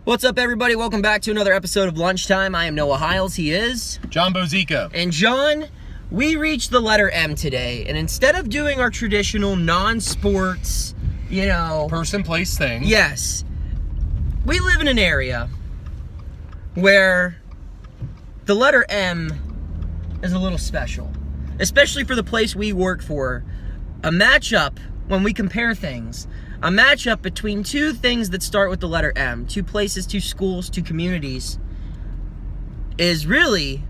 What's up, everybody? Welcome back to another episode of Lunchtime. I am Noah Hiles. He is John Bozica. And John, we reached the letter M today, and instead of doing our traditional non-sports, person, place, thing. Yes. We live in an area where the letter M is a little special, especially for the place we work for. A matchup, when we compare things, a matchup between two things that start with the letter M, two places, two schools, two communities, is really,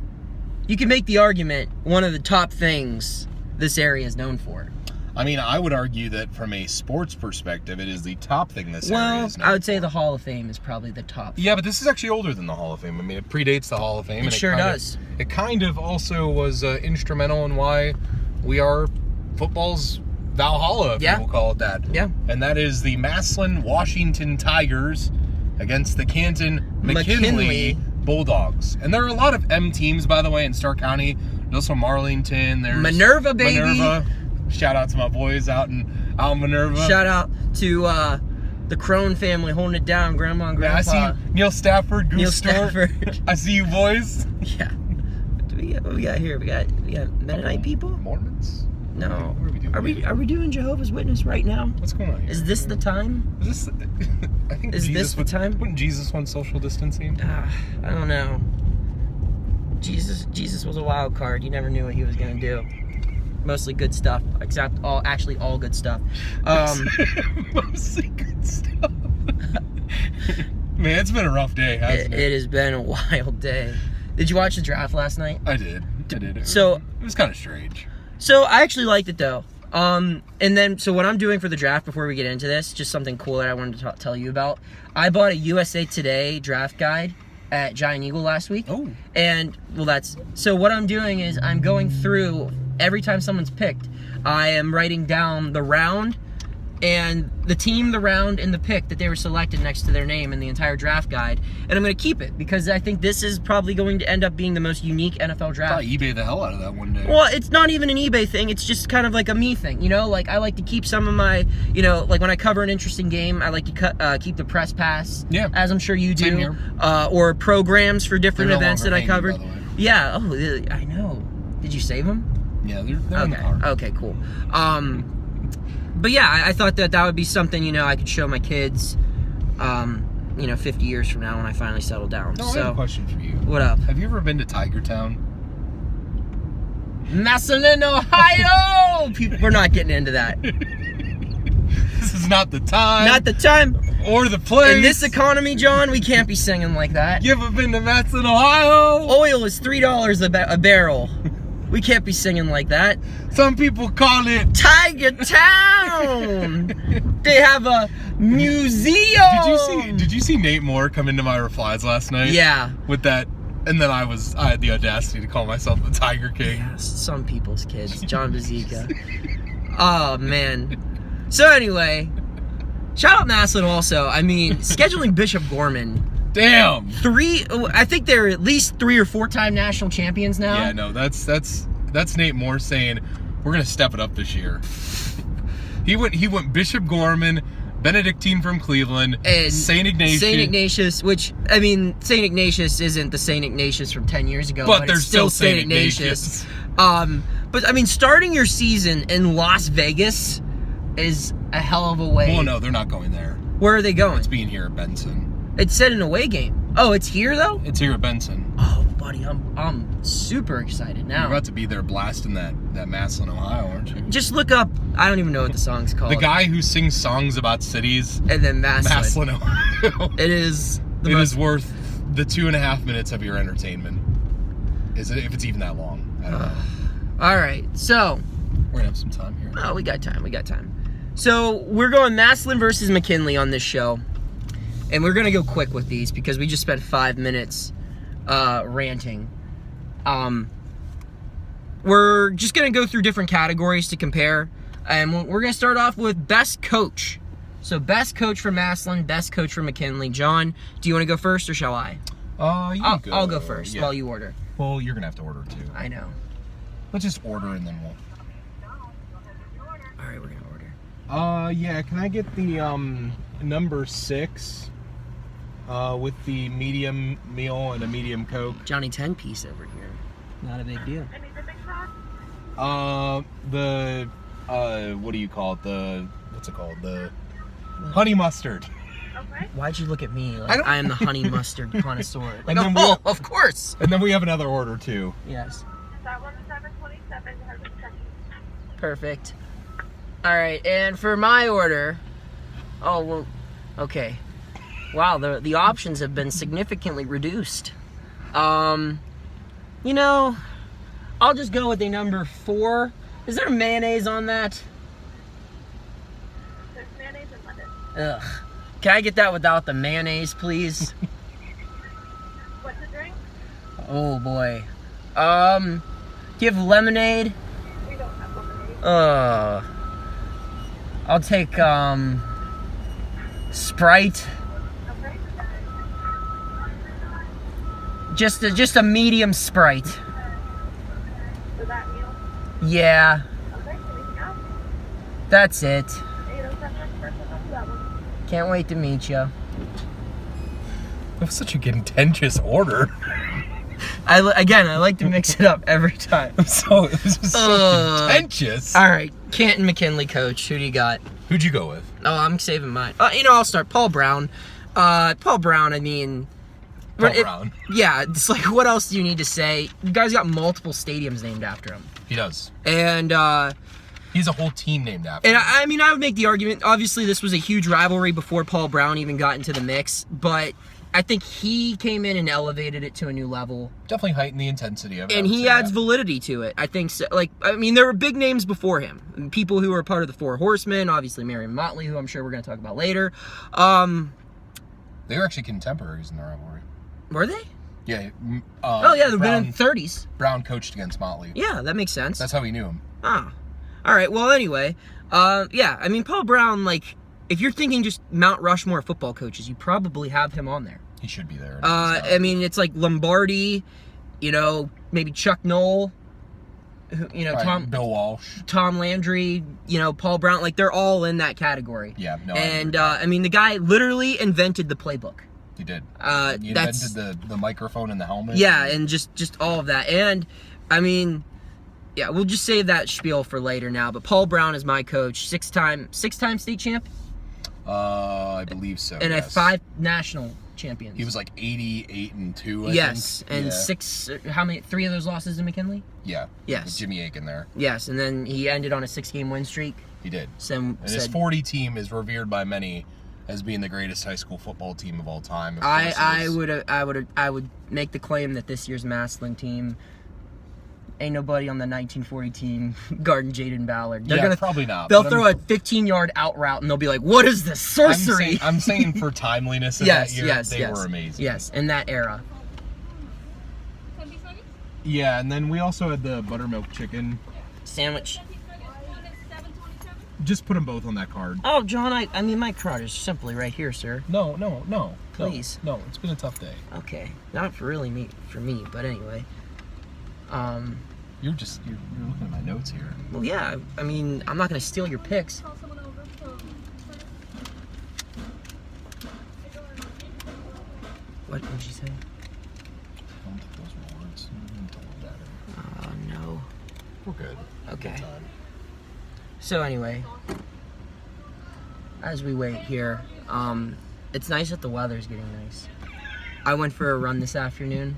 you can make the argument, one of the top things this area is known for. I mean, I would argue that from a sports perspective, it is the top thing this area is known I would say for. the Hall of Fame is probably the top. Yeah, but this is actually older than the Hall of Fame. I mean, it predates the Hall of Fame. It sure does. It kind of also was instrumental in why we are football's Valhalla, if you will call it that. Yeah. And that is the Massillon Washington Tigers against the Canton McKinley Bulldogs. And there are a lot of M teams, by the way, in Stark County. There's also Marlington. There's Minerva, baby. Minerva. Shout out to my boys out in Minerva. Shout out to the Crone family holding it down, Grandma and Grandpa. Yeah, I see Neil Stafford, Goose Neil Stewart. Stafford. I see you boys. Yeah. What we got here? We got Mennonite people? Mormons? No. What are we doing? Are we doing Jehovah's Witness right now? What's going on here? Is this the time? Is this? I think Is Jesus this the time? Wouldn't Jesus want social distancing? I don't know. Jesus was a wild card. You never knew what he was gonna do. Mostly good stuff, except all good stuff. Mostly good stuff. Man, it's been a rough day, hasn't it? It has been a wild day. Did you watch the draft last night? I did. So it was kind of strange. So I actually liked it though. And then, so what I'm doing for the draft before we get into this, just something cool that I wanted to tell you about. I bought a USA Today draft guide at Giant Eagle last week. Oh. And, so what I'm doing is I'm going through, every time someone's picked, I am writing down the round and the team, the round, and the pick that they were selected next to their name in the entire draft guide. And I'm going to keep it because I think this is probably going to end up being the most unique NFL draft. I'll eBay the hell out of that one day. Well, it's not even an eBay thing. It's just kind of like a me thing, Like, I like to keep some of my, like when I cover an interesting game, I like to keep the press pass, as I'm sure you do. Same here. Or programs for different events that I covered. By the way. Yeah, I know. Did you save them? Yeah, they're in the car. Okay, cool. But yeah, I thought that would be something, I could show my kids, 50 years from now when I finally settle down. No, I have a question for you. What up? Have you ever been to Tiger Town? Massillon, Ohio! We're not getting into that. This is not the time. Not the time. Or the place. In this economy, John, we can't be singing like that. You ever been to Massillon, Ohio? Oil is $3 a barrel. We can't be singing like that. Some people call it Tiger Town. They have a museum. Did you see Nate Moore come into my replies last night? Yeah. With that, and then I had the audacity to call myself the Tiger King. Yeah, some people's kids. John Bozica. Oh man. So anyway, shout out Massillon also. I mean, scheduling Bishop Gorman. Damn. I think they're at least 3 or 4-time national champions now. Yeah, no, that's Nate Moore saying we're gonna step it up this year. He went Bishop Gorman, Benedictine from Cleveland, and St. Ignatius. St. Ignatius, which St. Ignatius isn't the St. Ignatius from 10 years ago, but it's still St. Ignatius. But I mean, starting your season in Las Vegas is a hell of a way. Well, no, they're not going there. Where are they going? It's being here at Benson. It said an away game. Oh, it's here though? It's here at Benson. Oh, buddy, I'm super excited now. You're about to be there blasting that Massillon, Ohio, aren't you? Just look up, I don't even know what the song's called. The guy who sings songs about cities. And then Massillon, Ohio. It is worth the 2.5 minutes of your entertainment. Is it, if it's even that long? I don't know. All right, so we're gonna have some time here. Oh, we got time. So we're going Massillon versus McKinley on this show. And we're going to go quick with these because we just spent 5 minutes ranting. We're just going to go through different categories to compare. And we're going to start off with best coach. So best coach for Massillon, best coach for McKinley. John, do you want to go first or shall I? I'll go first while you order. Well, you're going to have to order too. I know. Let's just order and then we'll... All right, we're going to order. Yeah, can I get the number 6 with the medium meal and a medium Coke. Johnny 10-piece over here. Not a big deal. What do you call it? What's it called? The honey mustard. Okay. Why'd you look at me like I am the honey mustard connoisseur? Like, And then oh, of course. And then we have another order too. Yes. That one is 727. Perfect. All right, and for my order, oh well, okay. Wow, the options have been significantly reduced. You know, I'll just go with the number 4. Is there mayonnaise on that? There's mayonnaise and lettuce. Ugh. Can I get that without the mayonnaise, please? What's the drink? Oh boy. Do you have lemonade? We don't have lemonade. I'll take Sprite. Okay. Just a medium Sprite. For that meal? Yeah, Okay. Anything else? that's it. 807 person up to that one. Can't wait to meet you. That was such a contentious order. I like to mix it up every time. It was just so contentious. All right, Canton McKinley coach. Who do you got? Who'd you go with? Oh, I'm saving mine. I'll start. Paul Brown. Paul Brown. I mean, Brown. Yeah, it's like, what else do you need to say? The guy's got multiple stadiums named after him. He does. And He's a whole team named after and him. I mean, I would make the argument. Obviously, this was a huge rivalry before Paul Brown even got into the mix, but I think he came in and elevated it to a new level. Definitely heightened the intensity of it. And he adds validity to it. I think so. Like, I mean, there were big names before him. People who were part of the Four Horsemen, obviously Marion Motley, who I'm sure we're going to talk about later. They were actually contemporaries in the rivalry. Were they? Yeah. They've been in the 30s. Brown coached against Motley. Yeah, that makes sense. That's how he knew him. Ah. All right, well, anyway. Yeah, I mean, Paul Brown, like, if you're thinking just Mount Rushmore football coaches, you probably have him on there. He should be there. I mean, it's like Lombardi, maybe Chuck Knoll, Bill Walsh, Tom Landry, Paul Brown, like they're all in that category. Yeah, no. And I mean, the guy literally invented the playbook. He did. He That's invented the microphone and the helmet. Yeah, and just all of that. And I mean, yeah, we'll just save that spiel for later now. But Paul Brown is my coach, six-time state champ. I believe so. And yes. 5 national champions. He was like 88-2. I think. And yeah. 6. How many? 3 of those losses to McKinley. Yeah. Yes. With Jimmy Aiken there. Yes, and then he ended on a 6-game win streak. He did. And his 40 team is revered by many as being the greatest high school football team of all time. I would make the claim that this year's Massillon team ain't nobody on the 1940 team guarding Jaden Ballard. Probably not. They'll throw a 15-yard out route and they'll be like, "What is this sorcery?" I'm saying for timeliness in yes, that year, yes, they were amazing. Yes, in that era. Yeah, and then we also had the buttermilk chicken Sandwich. Just put them both on that card. Oh, John, I mean, my card is simply right here, sir. No. Please. No, it's been a tough day. Okay. Not for me, but anyway. You're looking at my notes here. Well, yeah, I mean, I'm not going to steal your picks. What did she say? I don't think those were words. You need to look at it. No. We're good. Okay. Good time. So anyway, as we wait here, it's nice that the weather's getting nice. I went for a run this afternoon.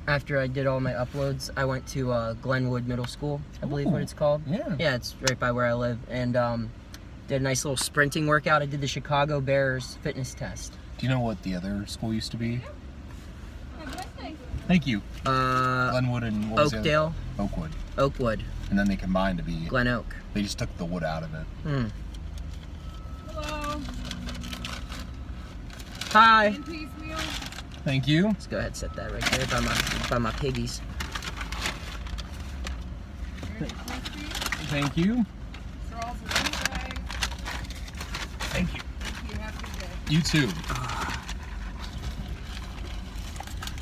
After I did all my uploads, I went to Glenwood Middle School, I believe what it's called. Yeah. Yeah, it's right by where I live. And did a nice little sprinting workout. I did the Chicago Bears fitness test. Do you know what the other school used to be? Thank you. Glenwood and what was Oakdale. The other? Oakwood. Oakwood. And then they combined to be Glen Oak. They just took the wood out of it. Hello. Hi. Piecemeal. Thank you. Let's go ahead and set that right there by my piggies. Thank you. Thank you. You too.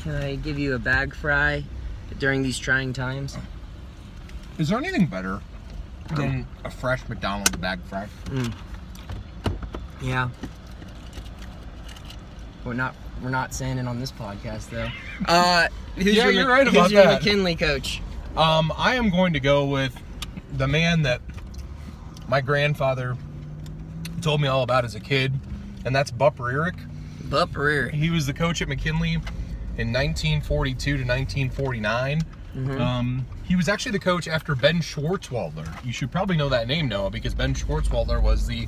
Can I give you a bag fry during these trying times? Is there anything better than a fresh McDonald's bag fry? Yeah. We're not saying it on this podcast though. Who's Yeah, you're right about who's your that. McKinley coach? I am going to go with the man that my grandfather told me all about as a kid, and that's Bup Rearick. Bup Rearick. He was the coach at McKinley in 1942 to 1949. He was actually the coach after Ben Schwartzwalder. You should probably know that name, Noah, because Ben Schwartzwalder was the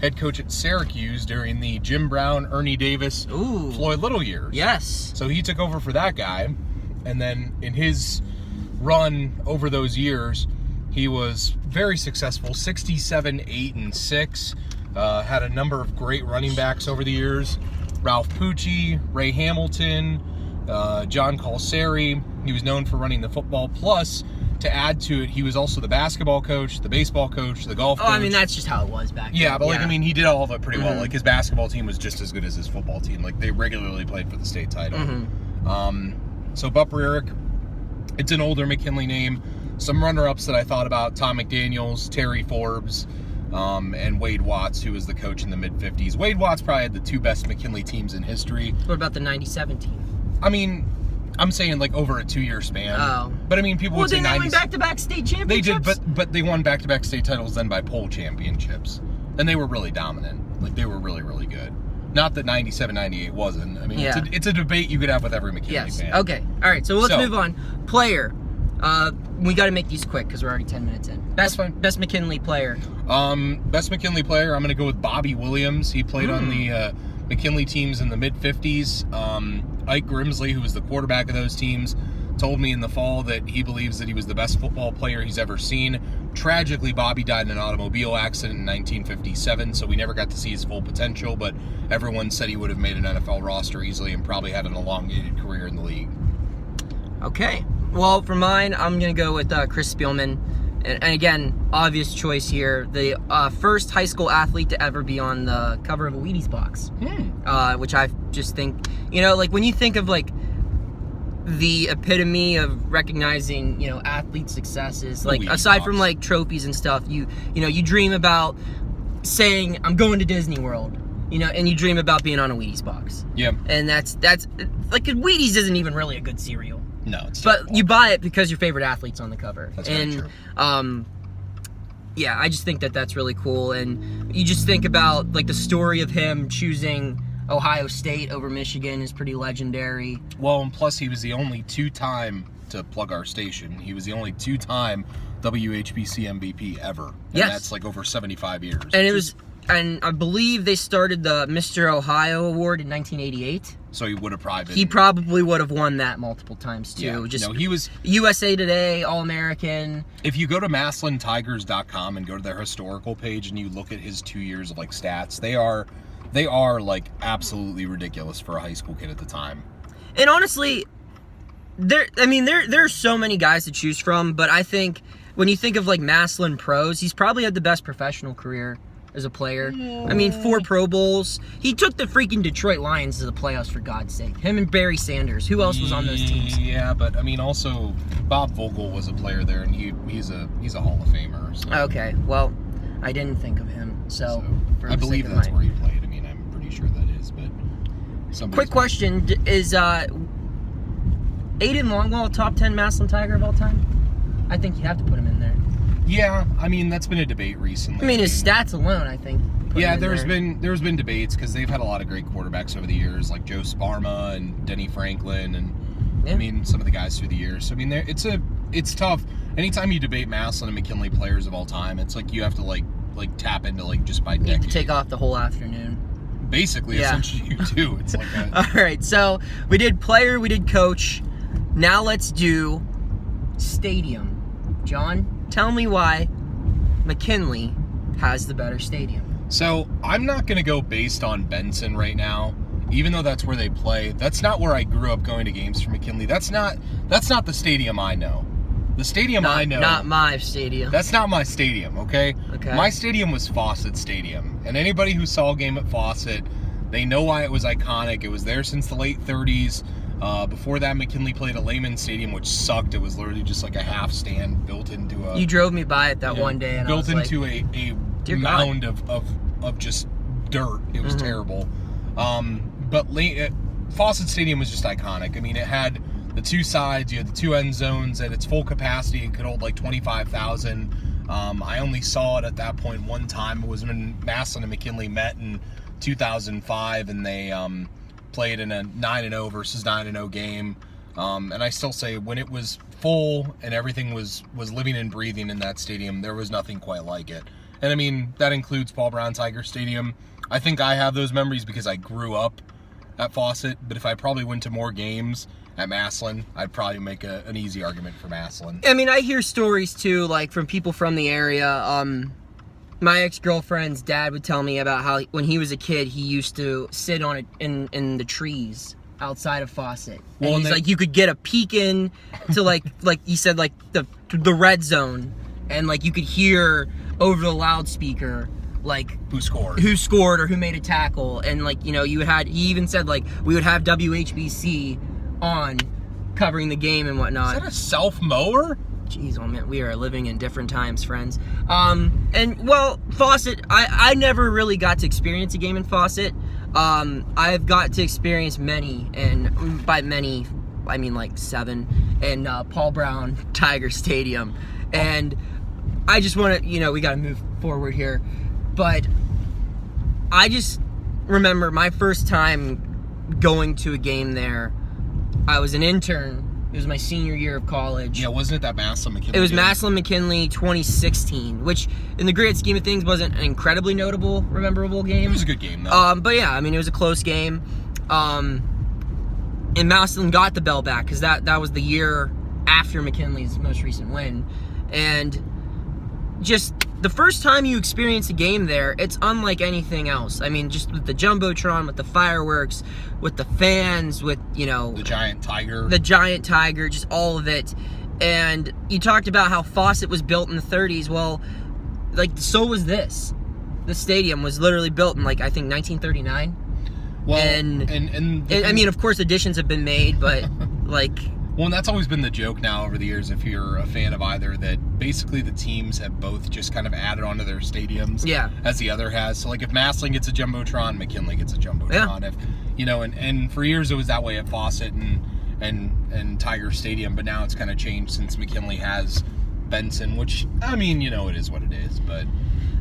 head coach at Syracuse during the Jim Brown, Ernie Davis, Floyd Little years. Yes. So he took over for that guy, and then in his run over those years, he was very successful, 67, 8, and 6. Had a number of great running backs over the years. Ralph Pucci, Ray Hamilton, John Calsari. He was known for running the football. Plus, to add to it, he was also the basketball coach, the baseball coach, the golf coach. Oh, I mean, that's just how it was back then. Yeah, but I mean, he did all of it pretty well. Like, his basketball team was just as good as his football team. Like, they regularly played for the state title. So Bup Rearick, it's an older McKinley name. Some runner-ups that I thought about: Tom McDaniels, Terry Forbes, and Wade Watts, who was the coach in the mid-50s. Wade Watts probably had the two best McKinley teams in history. What about the 97 team? I mean, I'm saying like over a 2-year span. Oh. But I mean, people would say 90s. Well, they won back-to-back state championships? They did, but they won back-to-back state titles then by poll championships. And they were really dominant. Like, they were really, really good. Not that 97, 98 wasn't. I mean, it's a debate you could have with every McKinley fan. Okay. All right, so let's move on. Player. We got to make these quick because we're already 10 minutes in. Best McKinley player. Best McKinley player, I'm going to go with Bobby Williams. He played on the McKinley teams in the mid-50s. Ike Grimsley, who was the quarterback of those teams, told me in the fall that he believes that he was the best football player he's ever seen. Tragically, Bobby died in an automobile accident in 1957, so we never got to see his full potential, but everyone said he would have made an NFL roster easily and probably had an elongated career in the league. Okay. Well, for mine, I'm going to go with Chris Spielman. And again, obvious choice here. The first high school athlete to ever be on the cover of a Wheaties box. Which I just think, like when you think of like the epitome of recognizing, athlete successes, like aside from like trophies and stuff, you dream about saying, I'm going to Disney World, and you dream about being on a Wheaties box. Yeah. And that's like, Wheaties isn't even really a good cereal. No, it's but you buy it because your favorite athlete's on the cover. That's very true. Yeah, I just think that that's really cool. And you just think about like the story of him choosing Ohio State over Michigan is pretty legendary. Well, and plus he was the only two-time, to plug our station, he was the only two-time WHBC MVP ever. And that's like over 75 years. And I believe they started the Mr. Ohio Award in 1988. So he would have probably been... He probably would have won that multiple times, too. Yeah, he was... USA Today, All-American. If you go to MassillonTigers.com and go to their historical page and you look at his 2 years of, like, stats, they are like, absolutely ridiculous for a high school kid at the time. And honestly, there are so many guys to choose from, but I think when you think of, like, Massillon pros, he's probably had the best professional career as a player. I mean, 4 Pro Bowls. He took the freaking Detroit Lions to the playoffs, for God's sake. Him and Barry Sanders. Who else was on those teams? Yeah, but I mean, also Bob Vogel was a player there, and he's a Hall of Famer. So. Okay, well, I didn't think of him. So I believe that's where he played. I mean, I'm pretty sure that is. But quick question: is Aiden Longwell a top 10 Massillon Tiger of all time? I think you have to put him in there. Yeah, I mean, that's been a debate recently. I mean, his stats alone, I think. Yeah, there's been debates because they've had a lot of great quarterbacks over the years, like Joe Sparma and Denny Franklin, and I mean some of the guys through the years. So I mean, it's tough. Anytime you debate Massillon and McKinley players of all time, it's like you have to like tap into like just by decade. You have to take off the whole afternoon. Basically, essentially, you do. It's like a... All right, so we did player, we did coach. Now let's do stadium. John, tell me why McKinley has the better stadium. So I'm not going to go based on Benson right now, even though that's where they play. That's not where I grew up going to games for McKinley. That's not the stadium I know. The stadium I know. Not my stadium. That's not my stadium, okay? Okay. My stadium was Fawcett Stadium. And anybody who saw a game at Fawcett, they know why it was iconic. It was there since the late 30s. Before that, McKinley played at Lehman Stadium, which sucked. It was literally just like a half stand built into a... You drove me by it that one day, and built I was into like, a mound of just dirt. It was terrible. But Fawcett Stadium was just iconic. I mean, it had the two sides, you had the two end zones at its full capacity. It could hold like 25,000. I only saw it at that point one time. It was when Massillon and McKinley met in 2005, and they played in a 9-0 versus 9-0 game. And I still say, when it was full and everything was living and breathing in that stadium, there was nothing quite like it. And I mean, that includes Paul Brown Tiger Stadium. I think I have those memories because I grew up at Fawcett, but if I probably went to more games at Massillon, I'd probably make an easy argument for Massillon. I mean, I hear stories too, like from people from the area. My ex-girlfriend's dad would tell me about how when he was a kid, he used to sit on it in the trees outside of Fawcett. And Well, he's like, you could get a peek in to like you said, like the red zone, and like you could hear over the loudspeaker like Who scored or who made a tackle, and like, you know, he even said like we would have WHBC on covering the game and whatnot. Is that a self-mower? Jeez, oh man, we are living in different times, friends. And well, Fawcett, I never really got to experience a game in Fawcett. I've got to experience many, and by many, I mean like 7, in Paul Brown Tiger Stadium. And I just want to, you know, we got to move forward here. But I just remember my first time going to a game there. I was an intern. It was my senior year of college. Yeah, wasn't it that Massillon McKinley? It was game? Massillon McKinley 2016, which in the grand scheme of things wasn't an incredibly memorable game. It was a good game, though. But yeah, I mean, it was a close game. And Massillon got the bell back because that was the year after McKinley's most recent win. And just the first time you experience a game there, it's unlike anything else. I mean, just with the Jumbotron, with the fireworks, with the fans, with, you know, the giant tiger, just all of it. And you talked about how Fawcett was built in the 30s. Well, like, so was this. The stadium was literally built in, like, I think 1939. Well, and I mean, of course, additions have been made, but like. Well, and that's always been the joke now over the years, if you're a fan of either, that basically the teams have both just kind of added onto their stadiums, Yeah. as the other has. So, like, if Massillon gets a Jumbotron, McKinley gets a Jumbotron. Yeah. If, you know, and for years it was that way at Fawcett and Tiger Stadium, but now it's kind of changed since McKinley has Benson, which, I mean, you know, it is what it is, but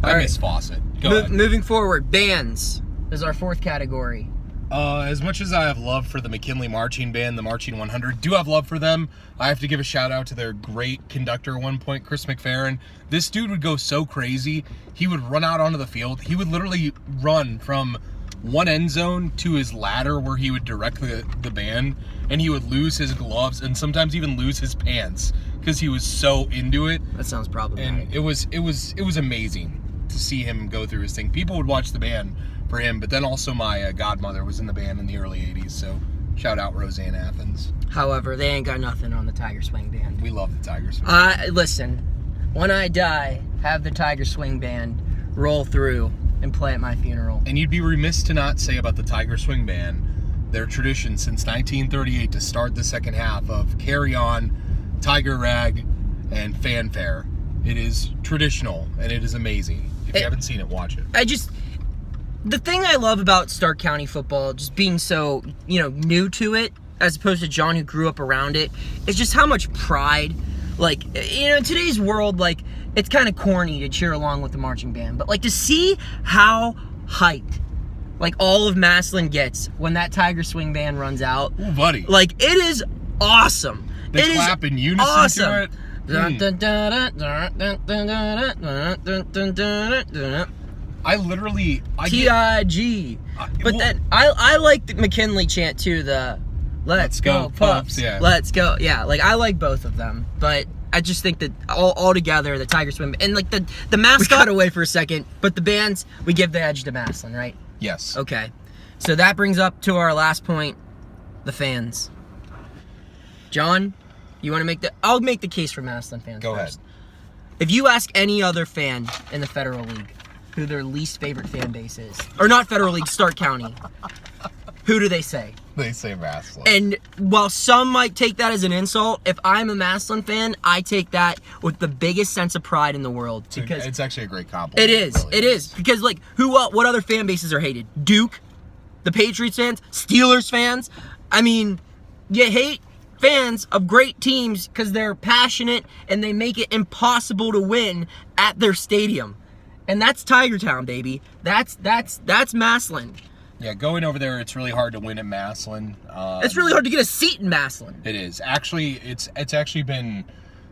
I miss Fawcett. Go ahead. Moving forward, bands is our fourth category. As much as I have love for the McKinley Marching Band, the Marching 100, do have love for them. I have to give a shout out to their great conductor at one point, Chris McFerrin. This dude would go so crazy. He would run out onto the field. He would literally run from one end zone to his ladder where he would direct the band, and he would lose his gloves and sometimes even lose his pants because he was so into it. That sounds problematic. And it was amazing to see him go through his thing. People would watch the band for him, but then also my godmother was in the band in the early 80s, so shout out Roseanne Athens. However, they ain't got nothing on the Tiger Swing Band. We love the Tiger Swing. Listen, when I die, have the Tiger Swing Band roll through and play at my funeral. And you'd be remiss to not say about the Tiger Swing Band, their tradition since 1938 to start the second half of Carry On, Tiger Rag, and Fanfare. It is traditional, and it is amazing. If you haven't seen it, watch it. The thing I love about Stark County football, just being so, you know, new to it, as opposed to John who grew up around it, is just how much pride, like, you know, in today's world, like, it's kind of corny to cheer along with the marching band, but like to see how hyped, like, all of Massillon gets when that Tiger Swing Band runs out. Ooh, buddy. Like, it is awesome. They clap in unison awesome. to it. I literally TIG. But then I like the McKinley chant too, the Let's go Pups. Yeah. Let's go. Yeah, like I like both of them, but I just think that all together, the Tiger Swim and like the mascot. We cut away for a second, but the bands, we give the edge to Massillon, right? Yes. Okay. So that brings up to our last point, the fans. John, you want to I'll make the case for Massillon fans Go first. ahead. If you ask any other fan in the Federal League who their least favorite fan base is, or not Federal League, Stark County, who do they say? They say Massillon. And while some might take that as an insult, if I'm a Massillon fan, I take that with the biggest sense of pride in the world. Because it's actually a great compliment. It is. Really It is. Because, like, what other fan bases are hated? Duke, the Patriots fans, Steelers fans. I mean, you hate fans of great teams because they're passionate and they make it impossible to win at their stadium. And that's Tiger Town, baby. That's Massillon. Yeah, going over there, it's really hard to win at Massillon. It's really hard to get a seat in Massillon. It is. Actually, it's actually been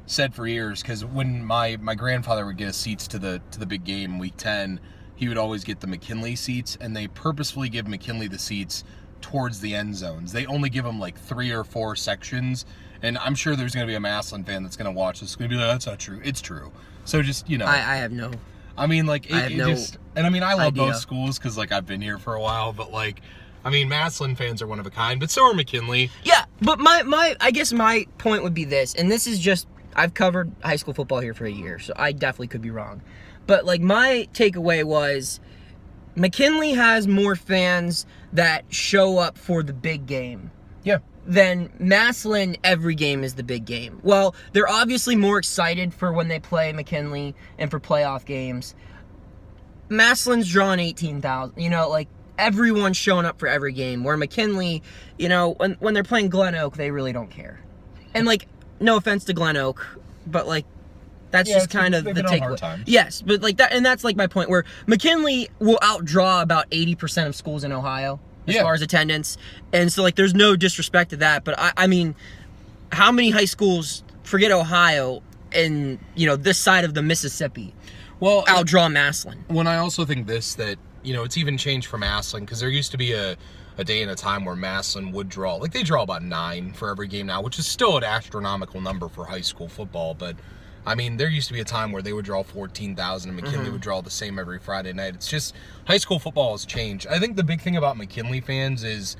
said for years, because when my grandfather would get us seats to the big game, Week 10, he would always get the McKinley seats, and they purposefully give McKinley the seats towards the end zones. They only give them like 3 or 4 sections, and I'm sure there's going to be a Massillon fan that's going to watch this. It's going to be like, that's not true. It's true. So just, I have no... I mean, like, I love idea. both schools because, like, I've been here for a while, but, like, I mean, Massillon fans are one of a kind, but so are McKinley. Yeah, but I guess my point would be this, and this is just, I've covered high school football here for a year, so I definitely could be wrong. But, like, my takeaway was McKinley has more fans that show up for the big game. Yeah. Then Massillon, every game is the big game. Well, they're obviously more excited for when they play McKinley and for playoff games. Massillon's drawn 18,000. You know, like, everyone's showing up for every game. Where McKinley, you know, when they're playing Glen Oak, they really don't care. And, like, no offense to Glen Oak, but, like, that's just kind of the takeaway. Yes, but, like, that, and that's, like, my point, where McKinley will outdraw about 80% of schools in Ohio. As far as attendance. And so, like, there's no disrespect to that. But, I mean, how many high schools, forget Ohio, and, you know, this side of the Mississippi, outdraw Massillon? When I also think that, you know, it's even changed for Massillon, because there used to be a day and a time where Massillon would draw, like, they draw about 9 for every game now, which is still an astronomical number for high school football. But, I mean, there used to be a time where they would draw 14,000 and McKinley would draw the same every Friday night. It's just, high school football has changed. I think the big thing about McKinley fans is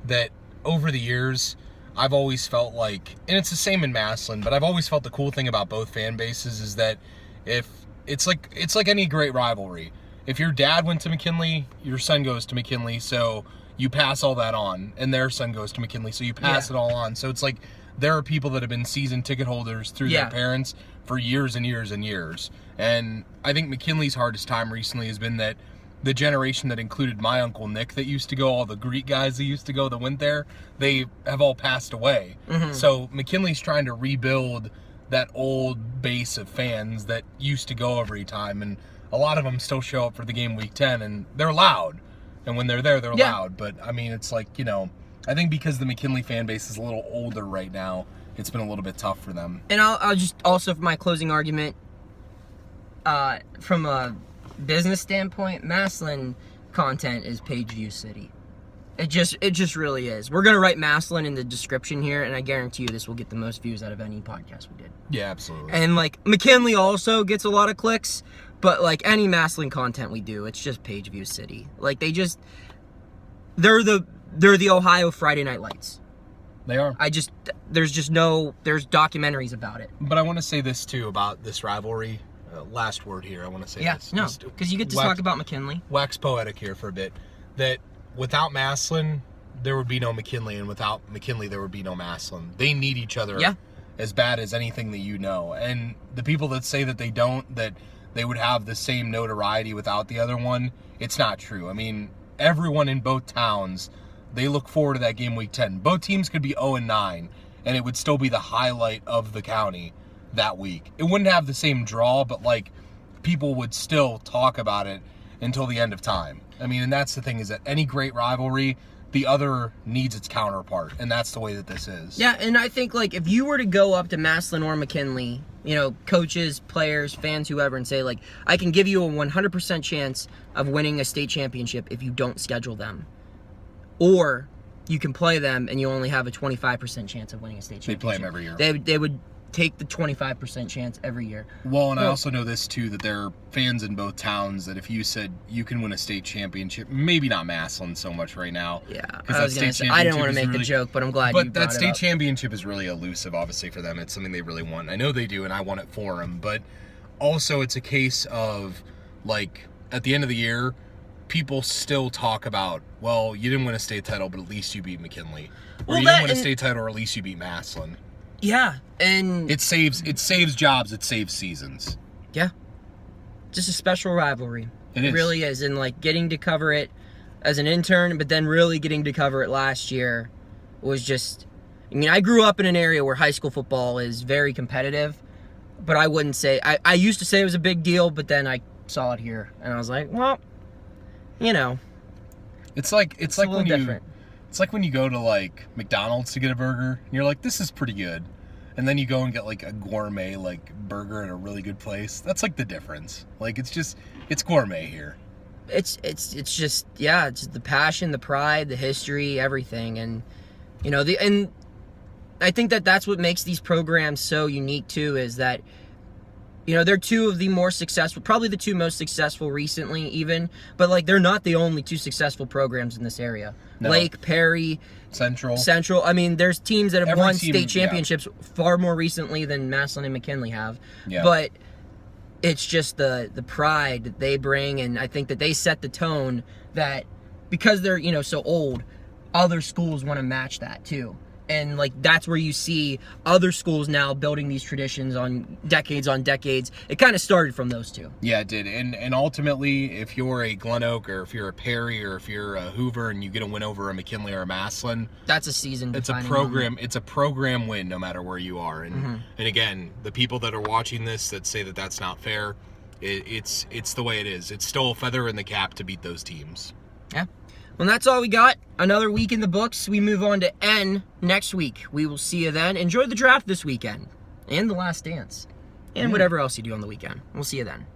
that over the years, I've always felt like, and it's the same in Massillon, but I've always felt the cool thing about both fan bases is that if it's like any great rivalry. If your dad went to McKinley, your son goes to McKinley, so you pass all that on, and their son goes to McKinley, so you pass it all on. So it's like there are people that have been season ticket holders through their parents for years and years and years. And I think McKinley's hardest time recently has been that the generation that included my Uncle Nick that used to go, all the Greek guys that used to go that went there, they have all passed away. So McKinley's trying to rebuild that old base of fans that used to go every time. And a lot of them still show up for the game Week 10, and they're loud. And when they're there, they're loud. But, I mean, it's like, you know, I think because the McKinley fan base is a little older right now, it's been a little bit tough for them. And I'll just also, for my closing argument, from a business standpoint, Massillon content is page view city. It just really is. We're gonna write Massillon in the description here, and I guarantee you this will get the most views out of any podcast we did. Yeah, absolutely. And like McKinley also gets a lot of clicks, but like any Massillon content we do, it's just page view city. Like they're the Ohio Friday Night Lights. They are. There's documentaries about it. But I want to say this too about this rivalry. Last word here. I want to say this. Yeah, no, because you get to talk about McKinley. Wax poetic here for a bit. That without Massillon, there would be no McKinley, and without McKinley, there would be no Massillon. They need each other as bad as anything that you know. And the people that say that they don't, that they would have the same notoriety without the other one, it's not true. I mean, everyone in both towns, they look forward to that game Week 10. Both teams could be 0-9, and it would still be the highlight of the county that week. It wouldn't have the same draw, but like people would still talk about it until the end of time. I mean, and that's the thing, is that any great rivalry, the other needs its counterpart, and that's the way that this is. Yeah, and I think like if you were to go up to Massillon or McKinley, you know, coaches, players, fans, whoever, and say like, I can give you a 100% chance of winning a state championship if you don't schedule them. Or you can play them and you only have a 25% chance of winning a state championship. They play them every year. They would take the 25% chance every year. Well, and I also know this too, that there are fans in both towns that if you said you can win a state championship, maybe not Massillon so much right now. Yeah, I didn't want to make the joke, but I'm glad you brought it up. But that state championship is really elusive, obviously, for them. It's something they really want. I know they do, and I want it for them. But also it's a case of, like, at the end of the year, people still talk about, well, you didn't win a state title, but at least you beat McKinley. Or you didn't win a state title, or at least you beat Massillon. Yeah, and it saves jobs, it saves seasons. Yeah. Just a special rivalry. It really is. And like getting to cover it as an intern, but then really getting to cover it last year was just, I mean, I grew up in an area where high school football is very competitive, but I wouldn't say, I used to say it was a big deal, but then I saw it here, and I was like, well, you know. It's like a little different. It's like when you go to like McDonald's to get a burger, and you're like, this is pretty good. And then you go and get like a gourmet like burger at a really good place. That's like the difference. Like it's gourmet here. It's just, yeah, it's the passion, the pride, the history, everything. And, you know, and I think that's what makes these programs so unique too, is that, you know, they're two of the more successful, probably the two most successful recently even, but like they're not the only two successful programs in this area. No. Lake, Perry, Central. I mean, there's teams that have Every won team, state championships far more recently than Massillon and McKinley have. Yeah. But it's just the pride that they bring, and I think that they set the tone that because they're, you know, so old, other schools want to match that too. And like that's where you see other schools now building these traditions on decades. It kind of started from those two. Yeah, it did. And ultimately, if you're a Glen Oak or if you're a Perry or if you're a Hoover and you get a win over a McKinley or a Massillon, that's a season. It's a program. Moment. It's a program win, no matter where you are. And and again, the people that are watching this that say that that's not fair, it's the way it is. It's still a feather in the cap to beat those teams. Yeah. Well, that's all we got. Another week in the books. We move on to N next week. We will see you then. Enjoy the draft this weekend and the last dance and whatever else you do on the weekend. We'll see you then.